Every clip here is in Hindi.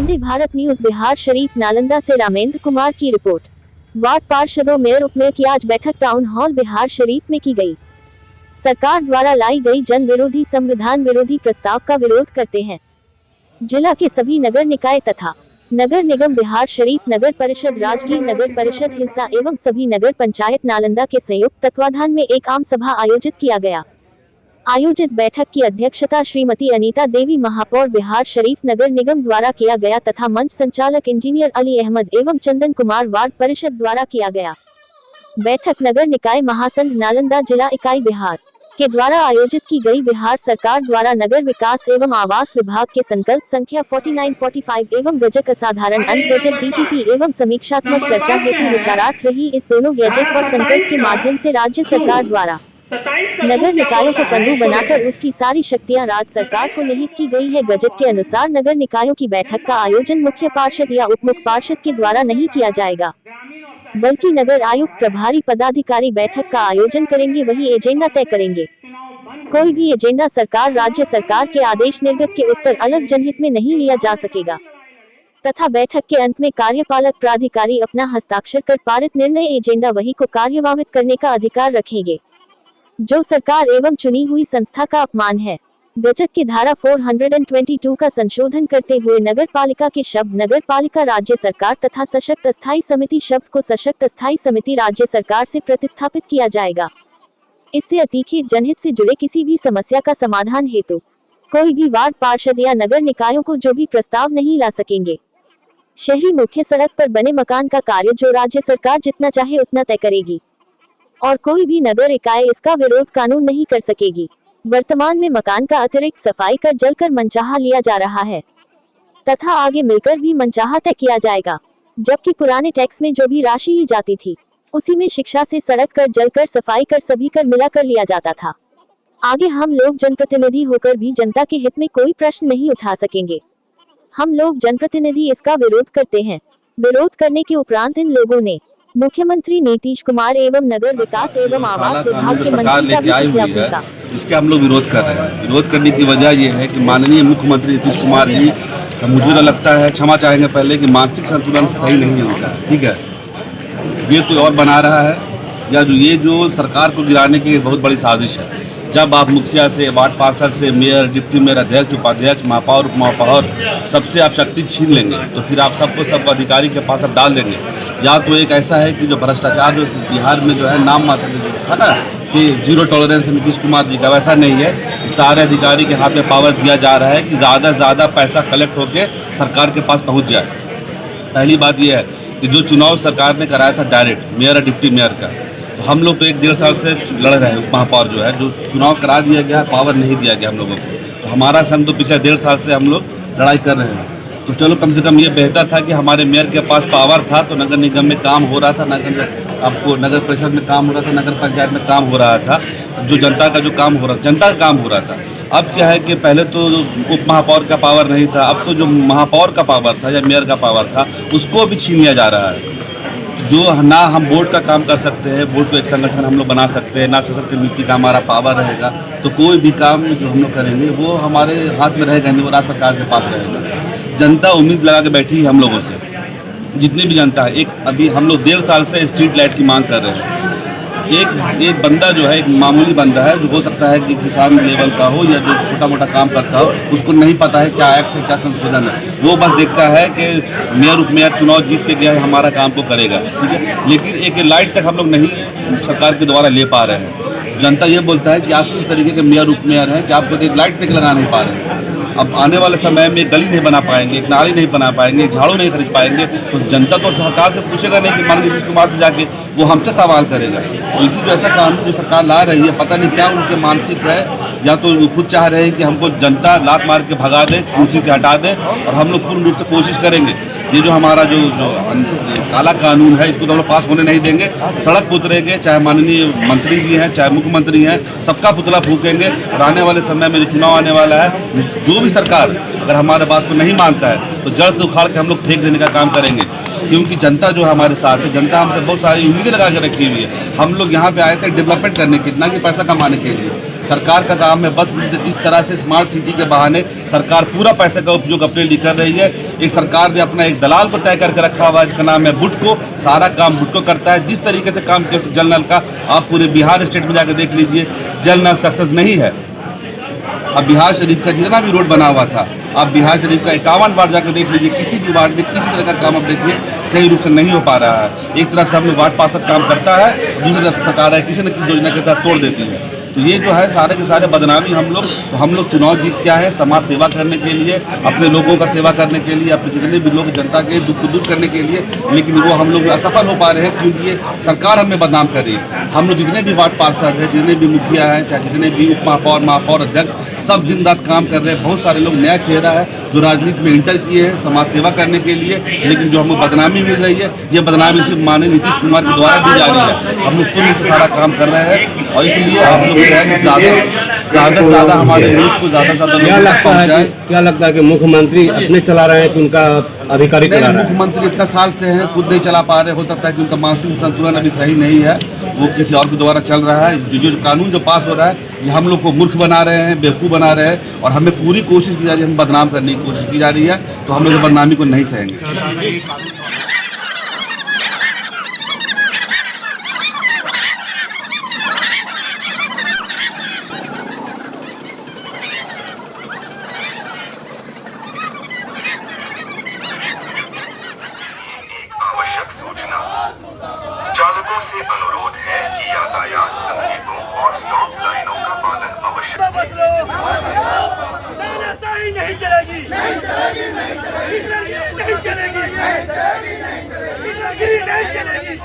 वंदे भारत न्यूज बिहार शरीफ नालंदा से रामेंद्र कुमार की रिपोर्ट। वार्ड पार्षदों मेयर उपमेयर की आज बैठक टाउन हॉल बिहार शरीफ में की गई। सरकार द्वारा लाई गई जन विरोधी संविधान विरोधी प्रस्ताव का विरोध करते हैं जिला के सभी नगर निकाय तथा नगर निगम बिहार शरीफ नगर परिषद राजगीर नगर परिषद हिलसा एवं सभी नगर पंचायत नालंदा के संयुक्त तत्वाधान में एक आम सभा आयोजित किया गया। आयोजित बैठक की अध्यक्षता श्रीमती अनीता देवी महापौर बिहार शरीफ नगर निगम द्वारा किया गया तथा मंच संचालक इंजीनियर अली अहमद एवं चंदन कुमार वार्ड परिषद द्वारा किया गया। बैठक नगर निकाय महासंघ नालंदा जिला इकाई बिहार के द्वारा आयोजित की गई। बिहार सरकार द्वारा नगर विकास एवं आवास विभाग के संकल्प संख्या 4945 एवं गजट असाधारण अंक बजट DTP एवं समीक्षात्मक चर्चा हेतु विचारार्थ रही इस दोनों गैजेट और संकल्प के माध्यम से राज्य सरकार द्वारा नगर निकायों को पन्नू बनाकर उसकी सारी शक्तियां राज्य सरकार को निहित की गई है। गजट के अनुसार नगर निकायों की बैठक का आयोजन मुख्य पार्षद या उप मुख्य पार्षद के द्वारा नहीं किया जाएगा, बल्कि नगर आयुक्त प्रभारी पदाधिकारी बैठक का आयोजन करेंगे, वही एजेंडा तय करेंगे। कोई भी एजेंडा सरकार राज्य सरकार के आदेश निर्गत के उत्तर अलग जनहित में नहीं लिया जा सकेगा तथा बैठक के अंत में कार्यपालक प्राधिकारी अपना हस्ताक्षर कर पारित निर्णय एजेंडा वही को कार्यवाहित करने का अधिकार रखेंगे, जो सरकार एवं चुनी हुई संस्था का अपमान है। गजट की धारा 422 का संशोधन करते हुए नगर पालिका के शब्द नगर पालिका राज्य सरकार तथा सशक्त अस्थायी समिति शब्द को सशक्त अस्थायी समिति राज्य सरकार से प्रतिस्थापित किया जाएगा। इससे अतीखे जनहित से जुड़े किसी भी समस्या का समाधान हेतु कोई भी वार्ड पार्षद या नगर निकायों को जो भी प्रस्ताव नहीं ला सकेंगे। शहरी मुख्य सड़क पर बने मकान का कार्य जो राज्य सरकार जितना चाहे उतना तय करेगी और कोई भी नगर इकाई इसका विरोध कानून नहीं कर सकेगी। वर्तमान में मकान का अतिरिक्त सफाई कर जलकर मनचाहा लिया जा रहा है तथा आगे मिलकर भी मनचाहा तय किया जाएगा, जबकि पुराने टैक्स में जो भी राशि ली जाती थी उसी में शिक्षा से सड़क कर जलकर सफाई कर सभी कर मिलाकर लिया जाता था। आगे हम लोग जनप्रतिनिधि होकर भी जनता के हित में कोई प्रश्न नहीं उठा सकेंगे। हम लोग जनप्रतिनिधि इसका विरोध करते हैं। विरोध करने के उपरांत इन लोगों ने मुख्यमंत्री नीतीश कुमार एवं नगर विकास एवं आवास विभाग के मंत्री का भी किया। इसके हम लोग विरोध कर रहे हैं। विरोध करने की वजह यह है कि माननीय मुख्यमंत्री नीतीश कुमार जी मुझे तो लगता है क्षमा चाहेंगे पहले कि मानसिक संतुलन सही नहीं है उनका, ठीक है। ये कोई और बना रहा है या ये जो सरकार को गिराने की बहुत बड़ी साजिश है। जब आप मुखिया से वार्ड पार्षद से मेयर डिप्टी मेयर अध्यक्ष उपाध्यक्ष महापौर उप महापौर सबसे आप शक्ति छीन लेंगे तो फिर आप सबको सब अधिकारी के पास आप डाल देंगे। या तो एक ऐसा है कि जो भ्रष्टाचार जो बिहार में जो है नाम मात्र है ना कि जीरो टॉलरेंस है नीतीश कुमार जी का, वैसा नहीं है। सारे अधिकारी के हाथ में पावर दिया जा रहा है कि ज़्यादा से ज़्यादा पैसा कलेक्ट होकर सरकार के पास पहुँच जाए। पहली बात यह है कि जो चुनाव सरकार ने कराया था डायरेक्ट मेयर और डिप्टी मेयर का, तो हम लोग तो 1-1.5 साल से लड़ रहे हैं। महापौर जो है जो चुनाव करा दिया गया पावर नहीं दिया गया हम लोगों को, तो हमारा संघ तो पिछले 1.5 साल से हम लोग लड़ाई कर रहे हैं। तो चलो कम से कम ये बेहतर था कि हमारे मेयर के पास पावर था तो नगर निगम में काम हो रहा था, नगर परिषद में काम हो रहा था, नगर पंचायत में काम हो रहा था, जो जनता का जो काम हो रहा था जनता का काम हो रहा था। अब क्या है कि पहले तो उप महापौर का पावर नहीं था, अब तो जो महापौर का पावर था या मेयर का पावर था उसको भी छीन लिया जा रहा है। जो ना हम बोर्ड का काम कर सकते हैं, बोर्ड को एक संगठन हम लोग बना सकते हैं, ना सशक्त नीति का हमारा पावर रहेगा, तो कोई भी काम जो हम लोग करेंगे वो हमारे हाथ में रहेगा नहीं, वो राज्य सरकार के पास रहेगा। जनता उम्मीद लगा के बैठी है हम लोगों से, जितनी भी जनता है। एक अभी हम लोग 1.5 साल से स्ट्रीट लाइट की मांग कर रहे हैं। एक बंदा जो है एक मामूली बंदा है जो हो सकता है कि किसान लेवल का हो या जो छोटा मोटा काम करता हो, उसको नहीं पता है क्या एक्ट है क्या संशोधन है, वो बस देखता है कि मेयर उप मेयर चुनाव जीत के गया है हमारा काम को करेगा, ठीक है। लेकिन एक लाइट तक हम लोग नहीं सरकार के द्वारा ले पा रहे हैं। जनता ये बोलता है कि आप किस तरीके के मेयर उप मेयर हैं कि आपको एक लाइट तक लगा नहीं पा रहे हैं। अब आने वाले समय में एक गली नहीं बना पाएंगे, एक नाली नहीं बना पाएंगे, एक झाड़ू नहीं खरीद पाएंगे, तो जनता तो सरकार से पूछेगा नहीं कि माननीय नीतीश कुमार से जाके वो हमसे सवाल करेगा। तो इसी जो ऐसा कानून जो सरकार ला रही है, पता नहीं क्या उनके मानसिक है, या तो वो खुद चाह रहे हैं कि हमको जनता लात मार के भगा दे, कुर्सी से हटा दे, और हम लोग पूर्ण रूप से कोशिश करेंगे ये जो हमारा जो काला कानून है इसको तो हम लोग पास होने नहीं देंगे। सड़क पर उतरेंगे, चाहे माननीय मंत्री जी हैं चाहे मुख्यमंत्री हैं, सबका पुतला फूकेंगे। और आने वाले समय में जो चुनाव आने वाला है, जो भी सरकार अगर हमारे बात को नहीं मानता है तो जड़ से उखाड़ के हम लोग फेंक देने का काम करेंगे। क्योंकि जनता जो है हमारे साथ है, जनता हमसे बहुत सारी उम्मीदें लगा के रखी हुई है। हम लोग यहाँ पे आए थे डेवलपमेंट करने के, ना कि पैसा कमाने के लिए। सरकार का काम है बस जिस तरह से स्मार्ट सिटी के बहाने सरकार पूरा पैसे का उपयोग अपने लिए कर रही है। एक सरकार ने अपना एक दलाल को तय करके रखा हुआ है जिसका नाम है बुडको। सारा काम बुडको करता है। जिस तरीके से काम किया जल नल का, आप पूरे बिहार स्टेट में जाकर देख लीजिए, जल नल सक्सेस नहीं है। अब बिहार शरीफ का जितना भी रोड बना हुआ था, आप बिहार शरीफ का 51 वार्ड जाकर देख लीजिए, किसी भी वार्ड में किसी तरह का काम आप देखिए सही रूप से नहीं हो पा रहा है। एक तरफ से हमने वार्ड पार्षद काम करता है, दूसरी तरफ से सरकार है किसी न किसी योजना के तहत तोड़ देती है। तो ये जो है सारे के सारे बदनामी हम लोग चुनाव जीत क्या है, समाज सेवा करने के लिए, अपने लोगों का सेवा करने के लिए, अपने जितने भी लोग जनता के दुख को दूर करने के लिए, लेकिन वो हम लोग असफल हो पा रहे हैं क्योंकि ये सरकार हमें बदनाम कर रही है। हम लोग जितने भी वार्ड पार्षद हैं, जितने भी मुखिया हैं, चाहे जितने भी उप महापौर, महापौर, अध्यक्ष, सब दिन रात काम कर रहे हैं। बहुत सारे लोग नया चेहरा है जो राजनीति में इंटर किए हैं समाज सेवा करने के लिए, लेकिन जो हमें बदनामी मिल रही है, ये बदनामी सिर्फ माननीय नीतीश कुमार के द्वारा दी जा रही है। हम लोग पूर्ण से सारा काम कर रहे हैं और इसलिए आप लोग ज़्यादा से ज़्यादा हमारे न्यूज़ को ज़्यादा से ज़्यादा क्या लगता है कि मुख्यमंत्री अपने चला रहे हैं कि उनका अधिकारी चला रहा है? मुख्यमंत्री इतना साल से हैं, खुद नहीं चला पा रहे। हो सकता है कि उनका मानसिक संतुलन अभी सही नहीं है, वो किसी और के द्वारा चल रहा है। जो कानून जो पास हो रहा है ये हम लोग को मूर्ख बना रहे हैं, बेवकूफ़ बना रहे हैं और हमें पूरी कोशिश की जा रही है, हमें बदनाम करने की कोशिश की जा रही है। तो हम लोग बदनामी को नहीं सहेंगे। चालकों से अनुरोध है कि यातायात संकेतों और स्टॉप लाइनों का पालन आवश्यक है। नहीं चलेगी, नहीं चलेगी, नहीं चलेगी, नहीं चलेगी, नहीं चलेगी, नहीं चलेगी।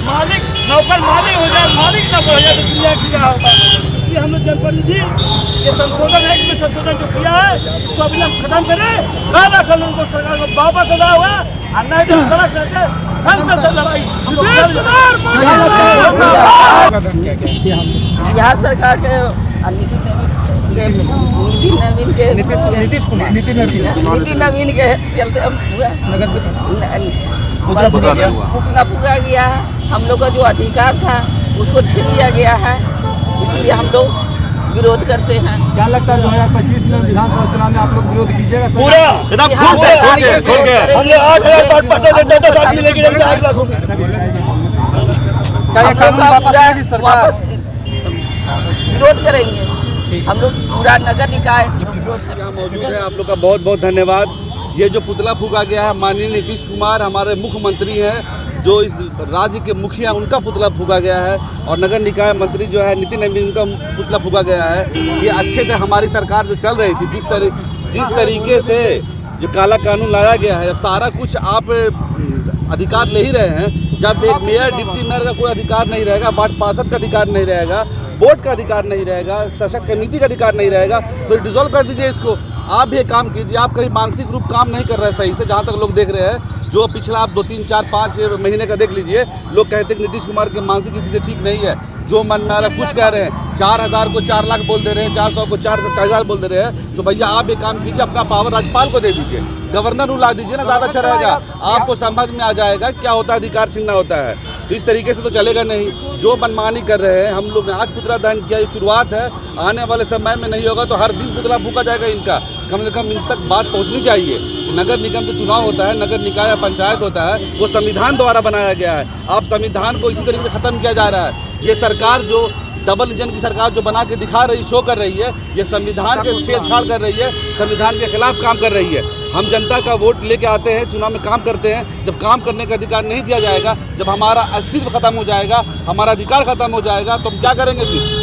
मालिक नौकर मालिक हो जाए, मालिक न हो जाए तो दुनिया की क्या होगा। ये हम लोग जनप्रतिनिधि ये संशोधन है, इसमें संशोधन जो किया है उसको अभी हम खत्म करें, काला कानून को सरकार को वापस अदा हुआ और नहीं तो सड़क करके संसद से लड़ाई। यहाँ सरकार के नीति नवीन के चलते हम पूरा गया है। हम लोग का जो अधिकार था उसको छीन लिया गया है, इसलिए हम लोग विरोध करते हैं। क्या लगता है 2025 में विधानसभा चुनाव में आप लोग विरोध कीजिएगा? पूरा एकदम हमने 8,000 मिलेगी, 8 लाख होगी। क्या ये कानून वापस आएगी सरकार? विरोध करेंगे, हम लोग पूरा नगर निकाय विरोध कर यहाँ मौजूद है, आप लोग का बहुत बहुत धन्यवाद। ये जो पुतला फूका गया है, माननीय नीतीश कुमार हमारे मुख्यमंत्री हैं, जो इस राज्य के मुखिया, उनका पुतला फूका गया है, और नगर निकाय मंत्री जो है नितिन नवीन, उनका पुतला फूका गया है। ये अच्छे से हमारी सरकार जो चल रही थी, जिस तरीके से जो काला कानून लाया गया है, अब सारा कुछ आप अधिकार ले ही रहे हैं। जब एक मेयर, डिप्टी मेयर का कोई अधिकार नहीं रहेगा, वार्ड पार्षद का अधिकार नहीं रहेगा, बोर्ड का अधिकार नहीं रहेगा, शासक समिति का अधिकार नहीं रहेगा, तो डिसॉल्व कर दीजिए इसको। आप भी काम कीजिए। आप कहीं मानसिक रूप काम नहीं कर रहे सही से, जहाँ तक लोग देख रहे हैं। जो पिछला आप 2, 3, 4, 5 महीने का देख लीजिए, लोग कहते हैं कि नीतीश कुमार की मानसिक स्थिति ठीक नहीं है, जो मन में आ रहा कुछ कह रहे हैं। 4000 को 4 लाख बोल दे रहे हैं, 400 को 4,000 बोल दे रहे हैं। तो भैया आप एक काम कीजिए, अपना पावर राज्यपाल को दे दीजिए, गवर्नर रूल ला दीजिए ना, ज़्यादा अच्छा रहेगा। आपको समझ में आ जाएगा क्या होता है, अधिकार छीनना होता है। तो इस तरीके से तो चलेगा नहीं। जो मनमानी कर रहे हैं, हम लोग ने आज पुतला दहन किया, ये शुरुआत है। आने वाले समय में नहीं होगा तो हर दिन पुतला फूका जाएगा इनका। कम से कम इन तक बात पहुंचनी चाहिए। नगर निगम जो चुनाव होता है, नगर निकाय या पंचायत होता है, वो संविधान द्वारा बनाया गया है। आप संविधान को इसी तरीके से ख़त्म किया जा रहा है। ये सरकार जो डबल इंजन की सरकार जो बना के दिखा रही, शो कर रही है, ये संविधान के छेड़छाड़ कर रही है, संविधान के खिलाफ काम कर रही है। हम जनता का वोट लेके आते हैं, चुनाव में काम करते हैं। जब काम करने का अधिकार नहीं दिया जाएगा, जब हमारा अस्तित्व खत्म हो जाएगा, हमारा अधिकार खत्म हो जाएगा, तो हम क्या करेंगे फिर?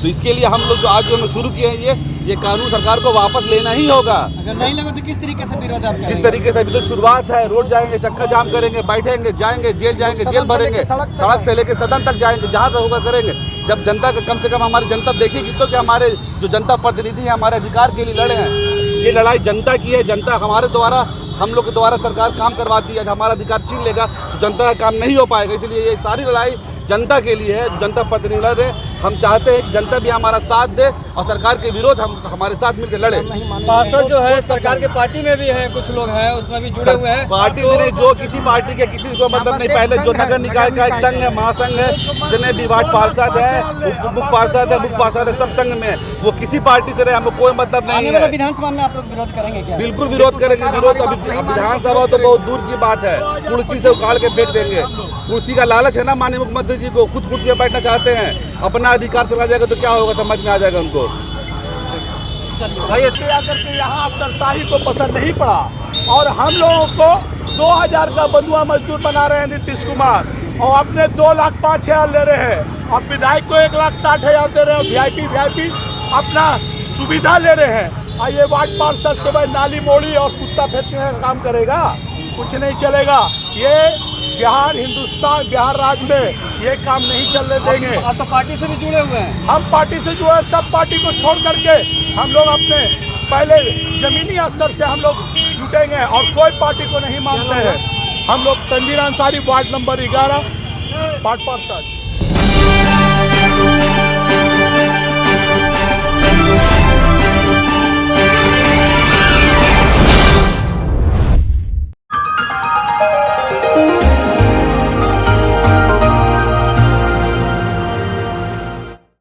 तो इसके लिए हम लोग जो आज जो हम शुरू किए हैं, ये कानून सरकार को वापस लेना ही होगा। अगर नहीं लगा तो किस तरीके से विरोध आप जिस तरीके से अभी तो शुरुआत है, रोड जाएंगे, चक्का जाम करेंगे, बैठेंगे, जाएंगे, जेल भरेंगे, सड़क से लेकर सदन तक जाएंगे, जहाँ तक होगा करेंगे। जब जनता का, कम से कम हमारी जनता देखेगी तो कि हमारे जो जनता प्रतिनिधि हैं हमारे अधिकार के लिए लड़े हैं। ये लड़ाई जनता की है। जनता हमारे द्वारा, हम लोग के द्वारा सरकार काम करवाती है। हमारा अधिकार छीन लेगा तो जनता का काम नहीं हो पाएगा। इसलिए ये सारी लड़ाई जनता के लिए है, जनता प्रतिनिधि लड़ रहे। हम चाहते हैं कि जनता भी हमारा साथ दे और सरकार के विरोध हम हमारे साथ मिलकर लड़े। पार्षद जो है सरकार के पार्टी में भी है, कुछ लोग हैं उसमें भी जुड़े हुए हैं। पार्टी में नहीं, जो किसी पार्टी के किसी को मतलब नहीं। पहले जो नगर निकाय का एक संघ है, महासंघ है, जितने भी वार्ड पार्षद है, मुख्य पार्षद है, सब संघ में, वो किसी पार्टी से रहे, हमको कोई मतलब नहीं है। विधानसभा में आप लोग विरोध करेंगे क्या? बिल्कुल विरोध करेंगे। विरोध अभी विधानसभा तो बहुत दूर की बात है, कुर्सी से उखाड़ के फेंक देंगे। कुर्सी का लालच है ना माननीय मुख्यमंत्री जी को, खुद कुर्सी पर बैठना चाहते हैं। अपना अधिकार चला जाएगा तो क्या होगा, समझ में आ जाएगा उनको। भाई आकर के यहाँ अफसरशाही को पसंद नहीं पड़ा और हम लोगों को 2000 का बंधुआ मजदूर बना रहे हैं नीतीश कुमार, और अपने 2,05,000 ले रहे हैं। अब विधायक को 1,60,000 दे रहे हैं। वीआईपी अपना सुविधा ले रहे हैं। और ये वार्ड पार्षद से नाली मोड़ी और कुत्ता फेंकने का काम करेगा, कुछ नहीं चलेगा। ये बिहार राज्य में ये काम नहीं चलने देंगे। आप तो पार्टी से भी जुड़े हुए हैं। हम पार्टी से जो है, सब पार्टी को छोड़ करके हम लोग अपने पहले जमीनी स्तर से हम लोग जुटेंगे और कोई पार्टी को नहीं मानते हैं। हम लोग Tanzeer Ansari, ward number 11, ward पार्षद।